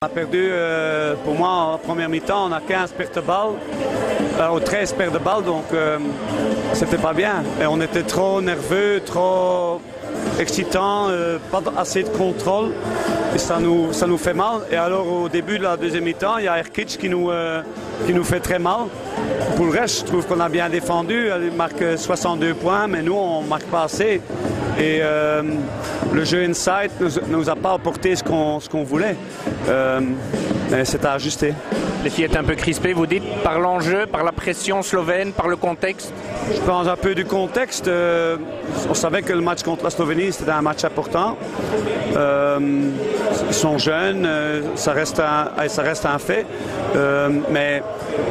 On a perdu, pour moi, en première mi-temps, on a 15 pertes de balles, ou 13 pertes de balles, donc c'était pas bien. Et on était trop nerveux, trop excitant, pas assez de contrôle, et ça nous fait mal. Et alors au début de la deuxième mi-temps, il y a Erkic qui nous fait très mal. Pour le reste, je trouve qu'on a bien défendu, il marque 62 points, mais nous, on ne marque pas assez. Et le jeu inside ne nous a pas apporté ce qu'on voulait. Mais c'est à ajuster. Les filles étaient un peu crispées, vous dites, par l'enjeu, par la pression slovène, par le contexte? Je pense un peu du contexte. On savait que le match contre la Slovénie, c'était un match important. Ils sont jeunes, ça reste un fait. Mais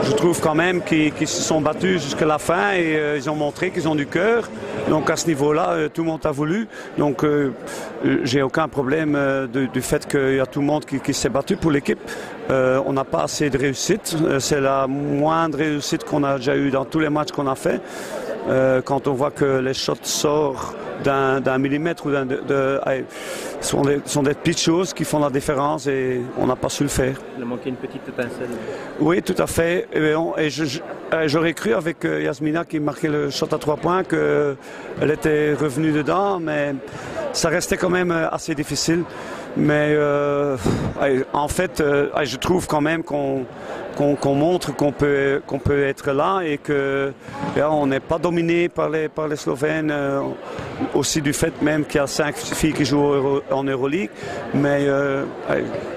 je trouve quand même qu'ils se sont battus jusqu'à la fin et ils ont montré qu'ils ont du cœur. Donc à ce niveau-là, tout le monde a voulu. Donc j'ai aucun problème du fait qu'il y a tout le monde qui s'est battu pour l'équipe. On n'a pas assez de réussite. C'est la moindre réussite qu'on a déjà eue dans tous les matchs qu'on a fait. Quand on voit que les shots sortent d'un millimètre ou sont des petites choses qui font la différence et on n'a pas su le faire. Il a manqué une petite étincelle. Oui, tout à fait. Et j'aurais cru avec Yasmina qui marquait le shot à 3 points qu'elle était revenue dedans, mais ça restait quand même assez difficile. Mais en fait, je trouve quand même qu'on montre qu'on peut être là et que on n'est pas dominé par les Slovènes, aussi du fait même qu'il y a 5 filles qui jouent en Euroleague, mais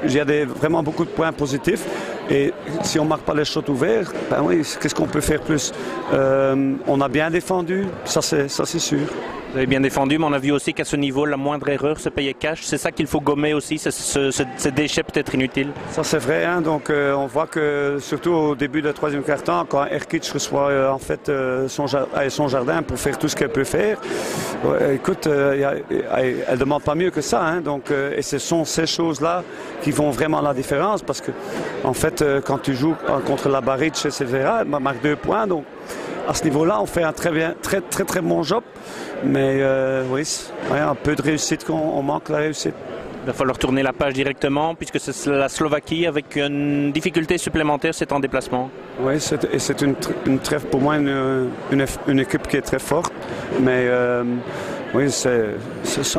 il y a vraiment beaucoup de points positifs. Et si on ne marque pas les shots ouverts, ben oui, qu'est-ce qu'on peut faire plus? On a bien défendu, ça c'est sûr. Vous avez bien défendu, mais on a vu aussi qu'à ce niveau, la moindre erreur se payait cash. C'est ça qu'il faut gommer aussi, ces déchets peut-être inutiles. Ça c'est vrai, hein? Donc on voit que surtout au début de la troisième quart-temps, quand Erkic reçoit en fait son jardin pour faire tout ce qu'elle peut faire, écoute, elle ne demande pas mieux que ça. Hein? Donc, et ce sont ces choses-là qui font vraiment la différence parce que en fait, quand tu joues contre la Baric, etc., elle marque 2 points. Donc à ce niveau-là, on fait un très bon job. Mais oui, un peu de réussite, on manque la réussite. Il va falloir tourner la page directement puisque c'est la Slovaquie avec une difficulté supplémentaire, c'est en déplacement. Oui, c'est pour moi une équipe qui est très forte. Mais oui,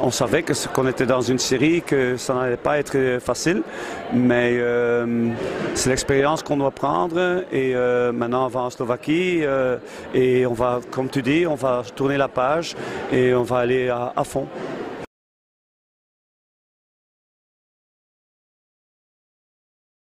on savait qu'on était dans une série, que ça n'allait pas être facile. Mais c'est l'expérience qu'on doit prendre. Et maintenant, on va en Slovaquie. Et on va, comme tu dis, on va tourner la page et on va aller à fond.